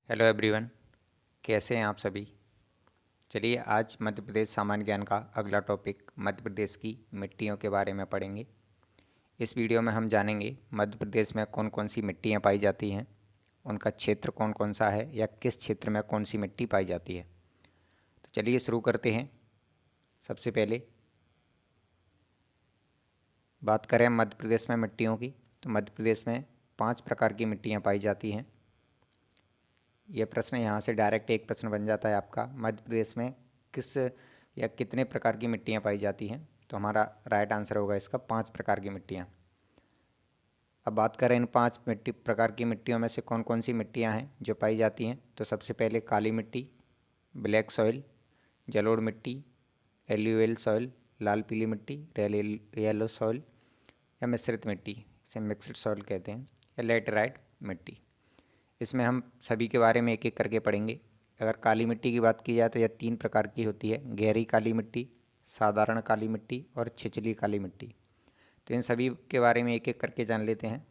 Hello everyone, कैसे हैं आप सभी। चलिए आज मध्य प्रदेश सामान्य ज्ञान का अगला टॉपिक मध्य प्रदेश की मिट्टियों के बारे में पढ़ेंगे। इस वीडियो में हम जानेंगे मध्य प्रदेश में कौन कौन सी मिट्टियाँ पाई जाती हैं, उनका क्षेत्र कौन कौन सा है या किस क्षेत्र में कौन सी मिट्टी पाई जाती है। तो चलिए शुरू करते हैं। सबसे पहले बात करें मध्य प्रदेश में मिट्टियों की, तो मध्य प्रदेश में 5 प्रकार की मिट्टियाँ पाई जाती हैं। यह प्रश्न यहाँ से डायरेक्ट एक प्रश्न बन जाता है आपका, मध्य प्रदेश में किस या कितने प्रकार की मिट्टियाँ पाई जाती हैं। तो हमारा राइट आंसर होगा इसका 5 प्रकार की मिट्टियाँ। अब बात करें इन 5 प्रकार की मिट्टियों में से कौन कौन सी मिट्टियाँ हैं जो पाई जाती हैं। तो सबसे पहले काली मिट्टी, ब्लैक सॉइल, जलोढ़ मिट्टी, एल्यूवियल सॉइल, लाल पीली मिट्टी, येलो सॉइल या मिश्रित मिट्टी, इसे मिक्सड सॉइल कहते हैं, या लैटेराइट मिट्टी। इसमें हम सभी के बारे में एक एक करके पढ़ेंगे। अगर काली मिट्टी की बात की जाए तो यह 3 प्रकार की होती है, गहरी काली मिट्टी, साधारण काली मिट्टी और छिछली काली मिट्टी। तो इन सभी के बारे में एक एक करके जान लेते हैं।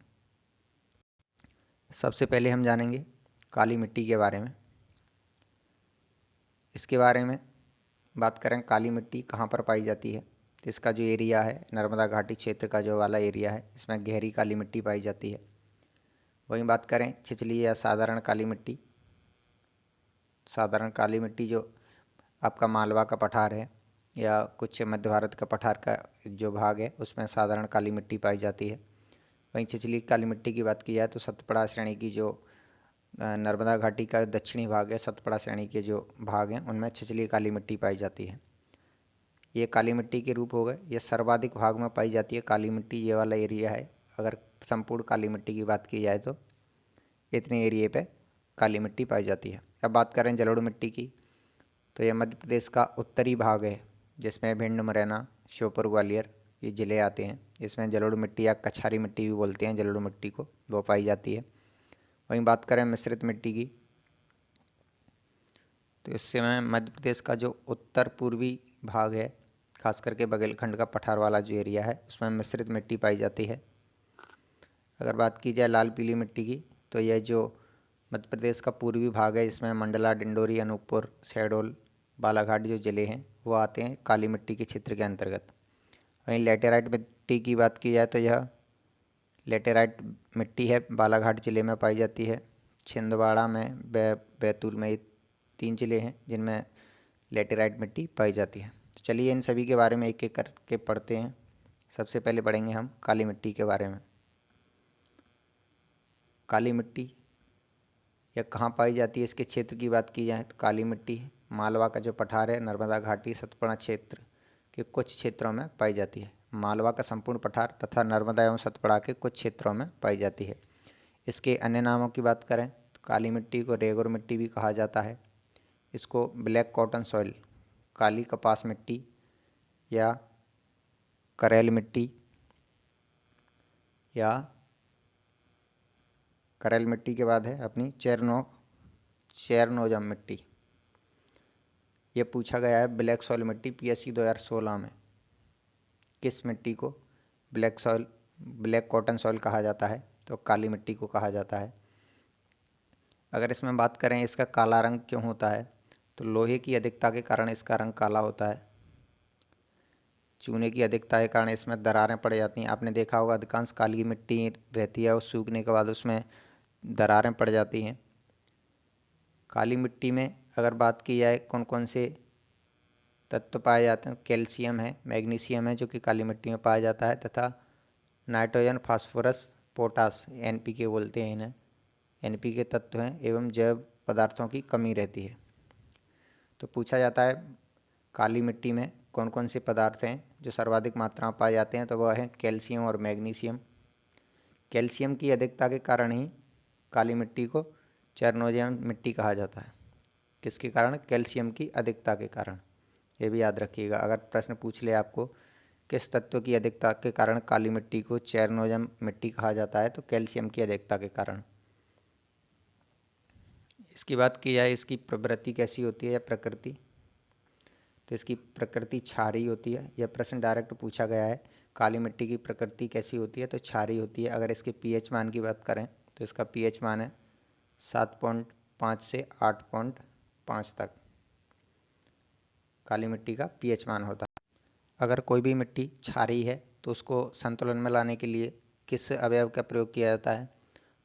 सबसे पहले हम जानेंगे काली मिट्टी के बारे में। इसके बारे में बात करें, काली मिट्टी कहाँ पर पाई जाती है, तो इसका जो एरिया है नर्मदा घाटी क्षेत्र का जो वाला एरिया है, इसमें गहरी काली मिट्टी पाई जाती है। वहीं बात करें छिछली या साधारण काली मिट्टी, साधारण काली मिट्टी जो आपका मालवा का पठार है या कुछ मध्य भारत का पठार का जो भाग है उसमें साधारण काली मिट्टी पाई जाती है। वहीं छिछली काली मिट्टी की बात की जाए तो सतपड़ा श्रेणी की जो नर्मदा घाटी का दक्षिणी भाग है, सतपड़ा श्रेणी के जो भाग हैं उनमें छिछली काली मिट्टी पाई जाती है। ये काली मिट्टी के रूप हो गए। ये सर्वाधिक भाग में पाई जाती है काली मिट्टी, ये वाला एरिया है। अगर संपूर्ण काली मिट्टी की बात की जाए तो इतने एरिए पे काली मिट्टी पाई जाती है। अब बात करें जलोढ़ मिट्टी की, तो यह मध्य प्रदेश का उत्तरी भाग है जिसमें भिंड, मुरैना, श्योपुर, ग्वालियर ये ज़िले आते हैं। इसमें जलोढ़ मिट्टी या कछारी मिट्टी भी बोलते हैं जलोढ़ मिट्टी को, वो पाई जाती है। वहीं बात करें मिश्रित मिट्टी की, तो इससे में मध्य प्रदेश का जो उत्तर पूर्वी भाग है, खास करके बघेलखंड का पठार वाला जो एरिया है, उसमें मिश्रित मिट्टी पाई जाती है। अगर बात की जाए लाल पीली मिट्टी की, तो यह जो मध्य प्रदेश का पूर्वी भाग है, इसमें मंडला, डिंडोरी, अनूपपुर, शहडोल, बालाघाट जो ज़िले हैं वो आते हैं काली मिट्टी के क्षेत्र के अंतर्गत। वहीं लेटेराइट मिट्टी की बात की जाए तो यह लेटेराइट मिट्टी है, बालाघाट ज़िले में पाई जाती है। छिंदवाड़ा में, बैतूल में, ये 3 ज़िले हैं जिनमें लेटेराइट मिट्टी पाई जाती है। तो चलिए इन सभी के बारे में एक एक करके पढ़ते हैं। सबसे पहले पढ़ेंगे हम काली मिट्टी के बारे में। काली मिट्टी यह कहाँ पाई जाती है, इसके क्षेत्र की बात की जाए तो काली मिट्टी मालवा का जो पठार है, नर्मदा घाटी, सतपुड़ा क्षेत्र के कुछ क्षेत्रों में पाई जाती है। मालवा का संपूर्ण पठार तथा नर्मदा एवं सतपुड़ा के कुछ क्षेत्रों में पाई जाती है। इसके अन्य नामों की बात करें तो काली मिट्टी को रेगुर मिट्टी भी कहा जाता है। इसको ब्लैक कॉटन सॉइल, काली कपास मिट्टी या करेल मिट्टी या करेल मिट्टी के बाद है अपनी चेरनोजम मिट्टी। ये पूछा गया है ब्लैक सॉइल मिट्टी पीएससी 2016 में। किस मिट्टी को ब्लैक कॉटन सॉइल कहा जाता है, तो काली मिट्टी को कहा जाता है। अगर इसमें बात करें इसका काला रंग क्यों होता है, तो लोहे की अधिकता के कारण इसका रंग काला होता है। चूने की अधिकता के कारण इसमें दरारें पड़ जाती हैं। आपने देखा होगा अधिकांश काली मिट्टी रहती है और सूखने के बाद उसमें दरारें पड़ जाती हैं। काली मिट्टी में अगर बात की जाए कौन कौन से तत्व पाए जाते हैं, कैल्शियम है, मैग्नीशियम है जो कि काली मिट्टी में पाया जाता है, तथा नाइट्रोजन, फास्फोरस, पोटास, एनपीके बोलते हैं इन्हें, एनपीके तत्व हैं, एवं जैव पदार्थों की कमी रहती है। तो पूछा जाता है काली मिट्टी में कौन कौन से पदार्थ हैं जो सर्वाधिक मात्रा में पाए जाते हैं, तो वह है कैल्शियम और मैग्नीशियम। कैल्शियम की अधिकता के कारण ही काली मिट्टी को चेरनोजियम मिट्टी कहा जाता है। किसके कारण? कैल्शियम की अधिकता के कारण। ये भी याद रखिएगा, अगर प्रश्न पूछ ले आपको किस तत्व की अधिकता के कारण काली मिट्टी को चेरनोजम मिट्टी कहा जाता है, तो कैल्शियम की अधिकता के कारण। इसकी बात की जाए इसकी प्रवृत्ति कैसी होती है या प्रकृति, तो इसकी प्रकृति क्षारीय होती है। यह प्रश्न डायरेक्ट पूछा गया है, काली मिट्टी की प्रकृति कैसी होती है, तो क्षारीय होती है। अगर इसके पीएच मान की बात करें तो इसका पीएच मान है 5 से 8.5 तक काली मिट्टी का पीएच मान होता है। अगर कोई भी मिट्टी क्षारीय है तो उसको संतुलन में लाने के लिए किस अवयव का प्रयोग किया जाता है?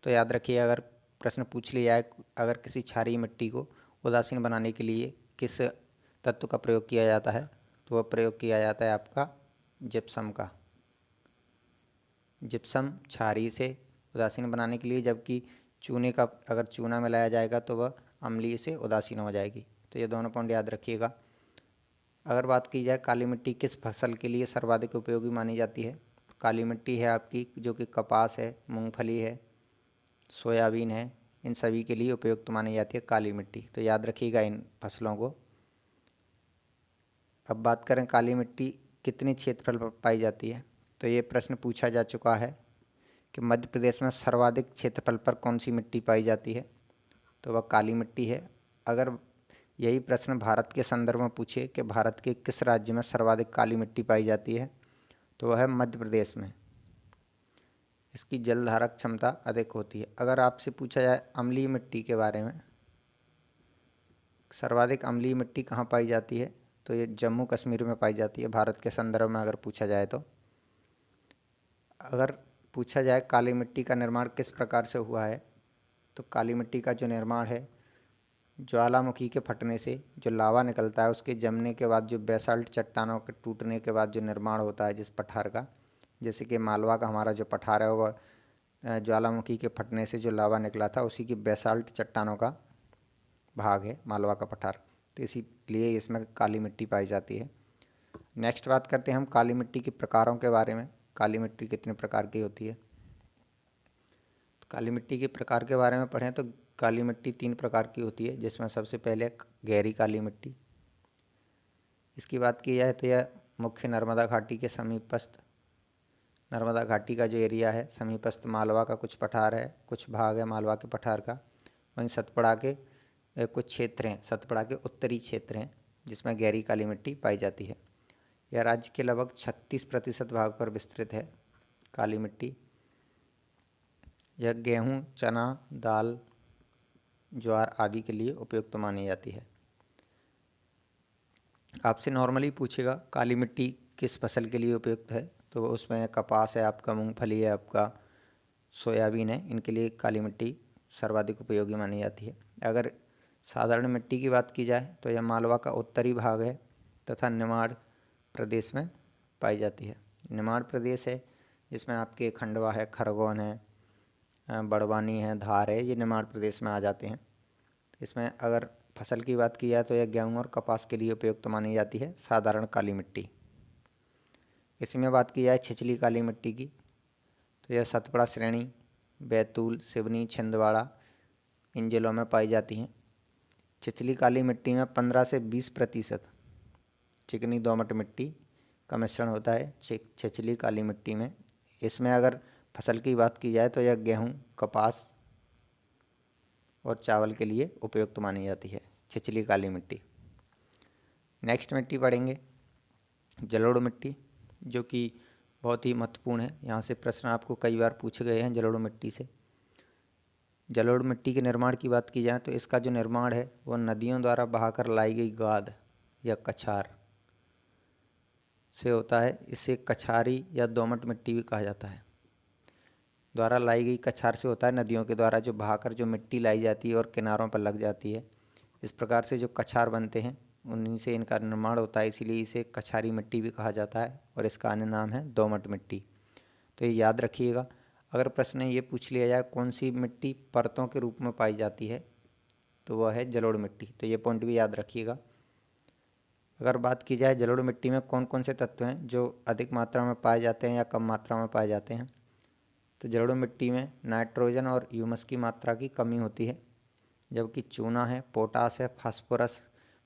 तो याद रखिए, अगर प्रश्न पूछ लिया है अगर किसी क्षारीय मिट्टी को उदासीन बनाने के लिए किस तत्व का प्रयोग किया जाता है, तो वह प्रयोग किया जाता है आपका जिप्सम का। जिप्सम क्षारीय से उदासीन बनाने के लिए, जबकि चूने का अगर चूना मिलाया जाएगा तो वह अम्लीय से उदासीन हो जाएगी। तो ये दोनों पॉइंट याद रखिएगा। अगर बात की जाए काली मिट्टी किस फसल के लिए सर्वाधिक उपयोगी मानी जाती है, काली मिट्टी है आपकी जो कि कपास है, मूंगफली है, सोयाबीन है, इन सभी के लिए उपयुक्त मानी जाती है काली मिट्टी। तो याद रखिएगा इन फसलों को। अब बात करें काली मिट्टी कितने क्षेत्रफल पर पाई जाती है, तो ये प्रश्न पूछा जा चुका है कि मध्य प्रदेश में सर्वाधिक क्षेत्रफल पर कौन सी मिट्टी पाई जाती है, तो वह काली मिट्टी है। अगर यही प्रश्न भारत के संदर्भ में पूछे कि भारत के किस राज्य में सर्वाधिक काली मिट्टी पाई जाती है, तो वह है मध्य प्रदेश में। इसकी जलधारक क्षमता अधिक होती है। अगर आपसे पूछा जाए अम्लीय मिट्टी के बारे में, सर्वाधिक अम्लीय मिट्टी कहाँ पाई जाती है, तो ये जम्मू कश्मीर में पाई जाती है भारत के संदर्भ में अगर पूछा जाए तो। अगर पूछा जाए काली मिट्टी का निर्माण किस प्रकार से हुआ है, तो काली मिट्टी का जो निर्माण है ज्वालामुखी के फटने से जो लावा निकलता है उसके जमने के बाद, जो बेसाल्ट चट्टानों के टूटने के बाद जो निर्माण होता है जिस पठार का, जैसे कि मालवा का हमारा जो पठार है वह ज्वालामुखी के फटने से जो लावा निकला था उसी की बेसाल्ट चट्टानों का भाग है मालवा का पठार। तो इसीलिए इसमें काली मिट्टी पाई जाती है। नेक्स्ट बात करते हैं हम काली मिट्टी के प्रकारों के बारे में। काली मिट्टी कितने प्रकार की होती है, तो काली मिट्टी के प्रकार के बारे में पढ़ें तो काली मिट्टी 3 प्रकार की होती है, जिसमें सबसे पहले गहरी काली मिट्टी। इसकी बात की जाए तो यह मुख्य नर्मदा घाटी के समीपस्थ, नर्मदा घाटी का जो एरिया है समीपस्थ मालवा का कुछ पठार है, कुछ भाग है मालवा के पठार का, वहीं सतपड़ा के कुछ क्षेत्र हैं, सतपड़ा के उत्तरी क्षेत्र हैं जिसमें गहरी काली मिट्टी पाई जाती है। यह राज्य के लगभग 36% भाग पर विस्तृत है काली मिट्टी। यह गेहूँ, चना, दाल, ज्वार आदि के लिए उपयुक्त मानी जाती है। आपसे नॉर्मली पूछेगा काली मिट्टी किस फसल के लिए उपयुक्त है, तो उसमें कपास है आपका, मूंगफली है आपका, सोयाबीन है, इनके लिए काली मिट्टी सर्वाधिक उपयोगी मानी जाती है। अगर साधारण मिट्टी की बात की जाए तो यह मालवा का उत्तरी भाग है तथा निमाड़ प्रदेश में पाई जाती है। निमाड़ प्रदेश है जिसमें आपके खंडवा है, खरगोन है, बड़वानी है, धार है, ये निमाड़ प्रदेश में आ जाते हैं। इसमें अगर फसल की बात की जाए तो यह गेहूँ और कपास के लिए उपयुक्त मानी जाती है साधारण काली मिट्टी। इसी में बात की जाए छिछली काली मिट्टी की, तो यह सतपड़ा श्रेणी, बैतूल, सिवनी, छिंदवाड़ा इन जिलों में पाई जाती हैं। छिछली काली मिट्टी में 15 से 20% चिकनी दोमट मिट्टी का मिश्रण होता है छिछली काली मिट्टी में। इसमें अगर फसल की बात की जाए तो यह गेहूँ, कपास और चावल के लिए उपयुक्त मानी जाती है छिछली काली मिट्टी। नेक्स्ट मिट्टी पढ़ेंगे जलोढ़ मिट्टी, जो कि बहुत ही महत्वपूर्ण है। यहाँ से प्रश्न आपको कई बार पूछे गए हैं जलोढ़ मिट्टी से। जलोढ़ मिट्टी के निर्माण की बात की जाए तो इसका जो निर्माण है वह नदियों द्वारा बहाकर लाई गई गाद या कछार से होता है। इसे कछारी या दोमट मिट्टी भी कहा जाता है। द्वारा लाई गई कछार से होता है, नदियों के द्वारा जो बहाकर जो मिट्टी लाई जाती है और किनारों पर लग जाती है, इस प्रकार से जो कछार बनते हैं उन्हीं से इनका निर्माण होता है, इसीलिए इसे कछारी मिट्टी भी कहा जाता है और इसका अन्य नाम है दोमट मिट्टी। तो ये याद रखिएगा। अगर प्रश्न ये पूछ लिया जाए कौन सी मिट्टी परतों के रूप में पाई जाती है, तो वह है जलोढ़ मिट्टी। तो ये पॉइंट भी याद रखिएगा। अगर बात की जाए जलोढ़ मिट्टी में कौन कौन से तत्व हैं जो अधिक मात्रा में पाए जाते हैं या कम मात्रा में पाए जाते हैं, तो जलोढ़ मिट्टी में नाइट्रोजन और ह्यूमस की मात्रा की कमी होती है, जबकि चूना है, पोटास है,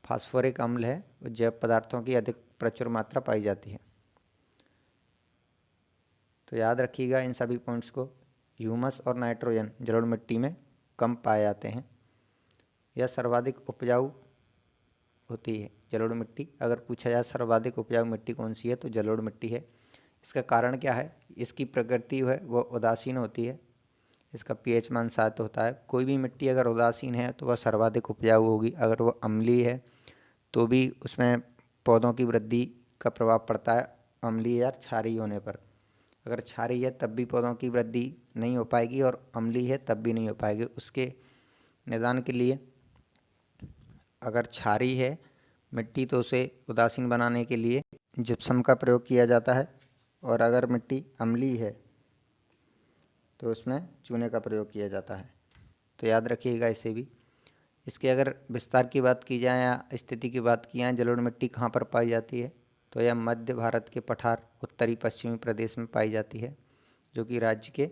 फास्फोरिक अम्ल है और जैव पदार्थों की अधिक प्रचुर मात्रा पाई जाती है। तो याद रखिएगा इन सभी पॉइंट्स को। ह्यूमस और नाइट्रोजन जलोढ़ मिट्टी में कम पाए जाते हैं। यह सर्वाधिक उपजाऊ होती है जलोढ़ मिट्टी। अगर पूछा जाए सर्वाधिक उपजाऊ मिट्टी कौन सी है, तो जलोढ़ मिट्टी है। इसका कारण क्या है, इसकी प्रकृति है वो उदासीन होती है। इसका pH मान 7 होता है। कोई भी मिट्टी अगर उदासीन है तो वह सर्वाधिक उपजाऊ होगी। अगर वो अम्लीय है तो भी उसमें पौधों की वृद्धि का प्रभाव पड़ता है अम्लीय या क्षारीय होने पर। अगर क्षारीय है तब भी पौधों की वृद्धि नहीं हो पाएगी और अम्लीय है तब भी नहीं हो पाएगी। उसके निदान के लिए अगर क्षारीय है मिट्टी तो उसे उदासीन बनाने के लिए जिप्सम का प्रयोग किया जाता है, और अगर मिट्टी अम्लीय है तो उसमें चूने का प्रयोग किया जाता है। तो याद रखिएगा इसे भी। इसके अगर विस्तार की बात की जाए या स्थिति की बात की जाए, जलोढ़ मिट्टी कहाँ पर पाई जाती है, तो यह मध्य भारत के पठार उत्तरी पश्चिमी प्रदेश में पाई जाती है, जो कि राज्य के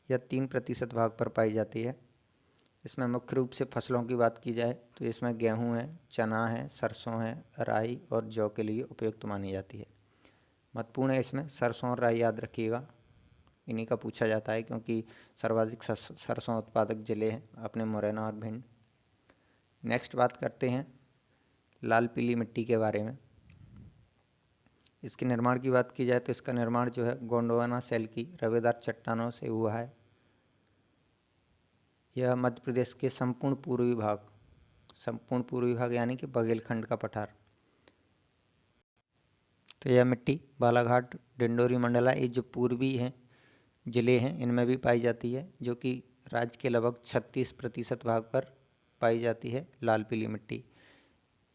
यह 3% भाग पर पाई जाती है। इसमें मुख्य रूप से फसलों की बात की जाए तो इसमें गेहूं है, चना है, सरसों है, राई और जौ के लिए उपयुक्त मानी जाती है। महत्वपूर्ण है इसमें सरसों और राई, याद रखिएगा, इन्हीं का पूछा जाता है क्योंकि सर्वाधिक सरसों उत्पादक जिले हैं अपने मुरैना और भिंड। नेक्स्ट बात करते हैं लाल पीली मिट्टी के बारे में। इसके निर्माण की बात की जाए तो इसका निर्माण जो है गोंडवाना सेल की रवेदार चट्टानों से हुआ है। यह मध्य प्रदेश के संपूर्ण पूर्वी भाग यानी कि बघेलखंड का पठार। तो यह मिट्टी बालाघाट, डिंडोरी, मंडला, ये जो पूर्वी हैं जिले हैं इनमें भी पाई जाती है, जो कि राज्य के लगभग 36% भाग पर पाई जाती है लाल पीली मिट्टी।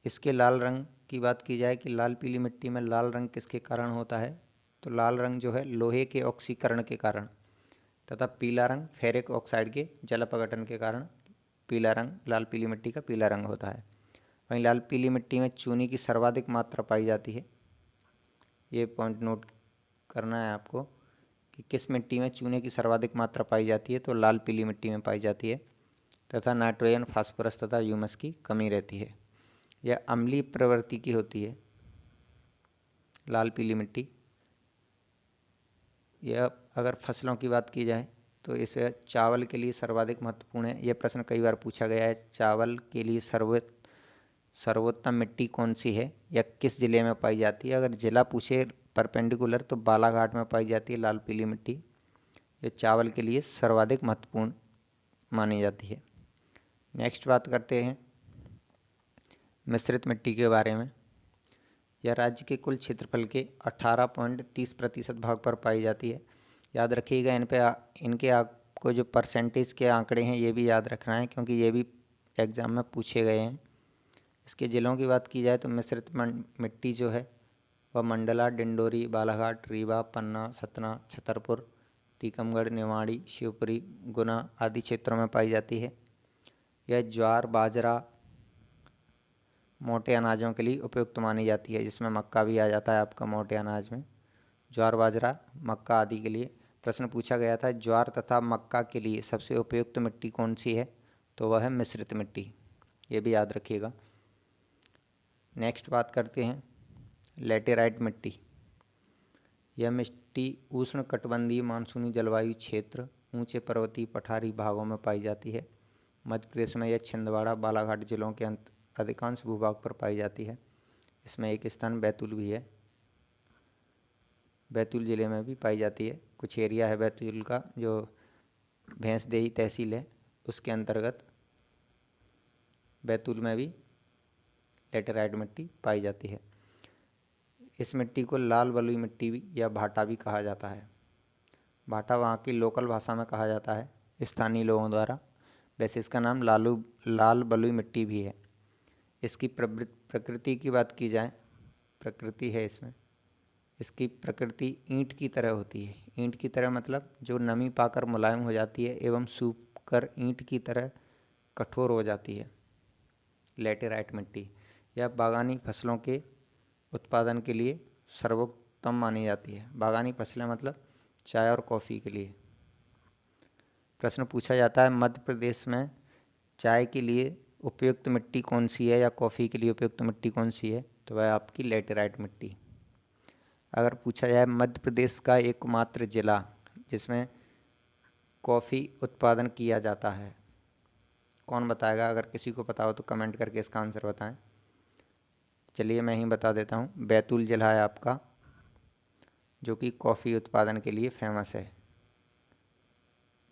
इसके लाल रंग की बात की जाए कि लाल पीली मिट्टी में लाल रंग किसके कारण होता है, तो लाल रंग जो है लोहे के ऑक्सीकरण के कारण, तथा पीला रंग फेरिक ऑक्साइड के जल अपघटन के कारण पीला रंग लाल पीली मिट्टी का पीला रंग होता है। वहीं लाल पीली मिट्टी में चूने की सर्वाधिक मात्रा पाई जाती है। ये पॉइंट नोट करना है आपको कि किस मिट्टी में चूने की सर्वाधिक मात्रा पाई जाती है, तो लाल पीली मिट्टी में पाई जाती है, तथा नाइट्रोजन, फास्फोरस तथा ह्यूमस की कमी रहती है। यह अम्लीय प्रवृत्ति की होती है लाल पीली मिट्टी। यह अगर फसलों की बात की जाए तो इसे चावल के लिए सर्वाधिक महत्वपूर्ण है। यह प्रश्न कई बार पूछा गया है, चावल के लिए सर्वोत्तम मिट्टी कौन सी है या किस जिले में पाई जाती है। अगर जिला पूछे परपेंडिकुलर तो बालाघाट में पाई जाती है लाल पीली मिट्टी। ये चावल के लिए सर्वाधिक महत्वपूर्ण मानी जाती है। नेक्स्ट बात करते हैं मिश्रित मिट्टी के बारे में। यह राज्य के कुल क्षेत्रफल के 18.30% भाग पर पाई जाती है। याद रखिएगा इनके आपको जो परसेंटेज के आंकड़े हैं ये भी याद रखना है क्योंकि ये भी एग्ज़ाम में पूछे गए हैं। इसके ज़िलों की बात की जाए तो मिश्रित मिट्टी जो है वह मंडला, डिंडोरी, बालाघाट, रीवा, पन्ना, सतना, छतरपुर, टीकमगढ़, निवाड़ी, शिवपुरी, गुना आदि क्षेत्रों में पाई जाती है। यह ज्वार, बाजरा, मोटे अनाजों के लिए उपयुक्त मानी जाती है, जिसमें मक्का भी आ जाता है आपका मोटे अनाज में। ज्वार, बाजरा, मक्का आदि के लिए प्रश्न पूछा गया था, ज्वार तथा मक्का के लिए सबसे उपयुक्त मिट्टी कौन सी है, तो वह है मिश्रित मिट्टी। ये भी याद रखिएगा। नेक्स्ट बात करते हैं लैटेराइट मिट्टी। यह मिट्टी उष्ण कटिबंधीय मानसूनी जलवायु क्षेत्र, ऊंचे पर्वतीय पठारी भागों में पाई जाती है। मध्य प्रदेश में यह छिंदवाड़ा, बालाघाट जिलों के अधिकांश भूभाग पर पाई जाती है। इसमें एक स्थान बैतूल भी है, बैतूल ज़िले में भी पाई जाती है। कुछ एरिया है बैतूल का जो भैंसदेही तहसील है उसके अंतर्गत बैतूल में भी लैटेराइट मिट्टी पाई जाती है। इस मिट्टी को लाल बलुई मिट्टी भी या भाटा भी कहा जाता है। भाटा वहाँ की लोकल भाषा में कहा जाता है स्थानीय लोगों द्वारा। वैसे इसका नाम लाल बलुई मिट्टी भी है। इसकी प्रकृति की बात की जाए, प्रकृति है इसमें, इसकी प्रकृति ईंट की तरह होती है। ईंट की तरह मतलब जो नमी पाकर मुलायम हो जाती है एवं सूख कर ईंट की तरह कठोर हो जाती है लैटेराइट मिट्टी। यह बागानी फसलों के उत्पादन के लिए सर्वोत्तम मानी जाती है। बागानी फसलें मतलब चाय और कॉफ़ी के लिए। प्रश्न पूछा जाता है मध्य प्रदेश में चाय के लिए उपयुक्त मिट्टी कौन सी है या कॉफ़ी के लिए उपयुक्त मिट्टी कौन सी है, तो वह आपकी लैटेराइट मिट्टी। अगर पूछा जाए मध्य प्रदेश का एकमात्र जिला जिसमें कॉफ़ी उत्पादन किया जाता है, कौन बताएगा? अगर किसी को पता हो तो कमेंट करके इसका आंसर बताएं। चलिए मैं ही बता देता हूँ, बैतूल जिला है आपका। जो कि कॉफ़ी उत्पादन के लिए फेमस है।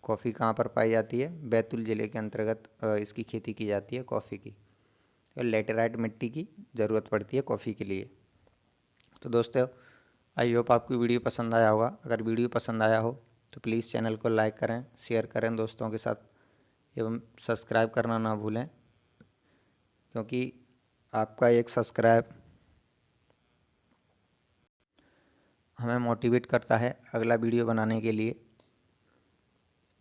कॉफ़ी कहाँ पर पाई जाती है? बैतूल ज़िले के अंतर्गत इसकी खेती की जाती है कॉफ़ी की। तो लेटेराइट मिट्टी की ज़रूरत पड़ती है कॉफ़ी के लिए। तो दोस्तों, आई होप आपको वीडियो पसंद आया होगा। अगर वीडियो पसंद आया हो तो प्लीज़ चैनल को लाइक करें, शेयर करें दोस्तों के साथ एवं सब्सक्राइब करना ना भूलें, क्योंकि आपका एक सब्सक्राइब हमें मोटिवेट करता है अगला वीडियो बनाने के लिए।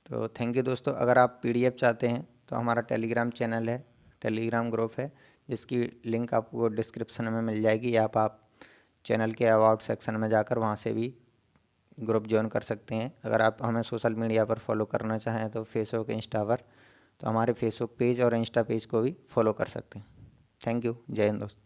तो थैंक यू दोस्तों। अगर आप PDF चाहते हैं तो हमारा टेलीग्राम चैनल है, टेलीग्राम ग्रुप है, जिसकी लिंक आपको डिस्क्रिप्शन में मिल जाएगी, या आप चैनल के अबाउट सेक्शन में जाकर वहां से भी ग्रुप ज्वाइन कर सकते हैं। अगर आप हमें सोशल मीडिया पर फॉलो करना चाहें तो फेसबुक, इंस्टा पर, तो हमारे फेसबुक पेज और इंस्टा पेज को भी फॉलो कर सकते हैं। Thank you. जय हिंद दोस्तों।